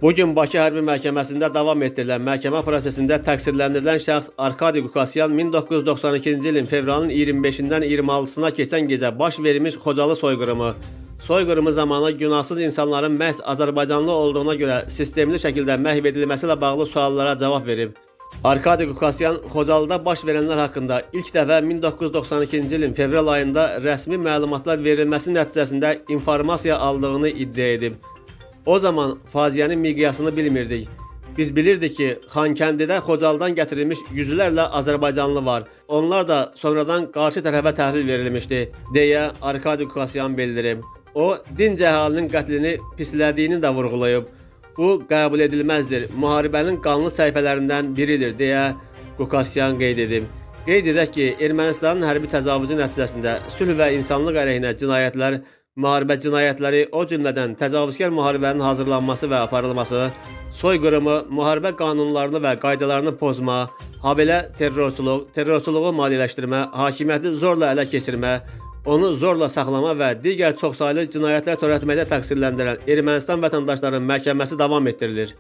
Bugün Bakı Hərbi Məhkəməsində davam etdirilən məhkəmə prosesində təqsirləndirilən şəxs Arkadi Qukasyan 1992-ci ilin fevralın 25-dən 26-sına keçən gecə baş vermiş Xocalı soyqırımı zamanı günahsız insanların məhz Azərbaycanlı olduğuna görə sistemli şəkildə məhv edilməsi ilə bağlı suallara cavab verib. Arkadi Qukasyan Xocalıda baş verənlər haqqında ilk dəfə 1992-ci ilin fevral ayında rəsmi məlumatlar verilməsi nəticəsində informasiya aldığını iddia edib. O zaman faciənin miqyasını bilmirdik. Biz bilirdik ki, Xankəndidə Xocalıdan gətirilmiş yüzlərlə Azərbaycanlı var. Onlar da sonradan qarşı tərəfə təhvil verilmişdi, deyə Arkadi Qukasyan bildirib. O, dinc əhalinin qətlini pislədiyini də vurğulayıb. Bu, qəbul edilməzdir, müharibənin qanlı səhifələrindən biridir, deyə Qukasyan qeyd edib. Qeyd edək ki, Ermənistanın hərbi təcavüzü nəticəsində sülh və insanlıq əleyhinə cinayətlər, müharibə cinayətləri, o cümlədən təcavüzkar müharibənin hazırlanması və aparılması, soyqırımı, müharibə qanunlarını və qaydalarını pozma, habelə terrorçuluğu maliyyələşdirmə, hakimiyyəti zorla ələ keçirmə, onu zorla saxlama və digər çoxsaylı cinayətlər törətməkdə təqsirləndirən Ermənistan vətəndaşlarının məhkəməsi davam etdirilir.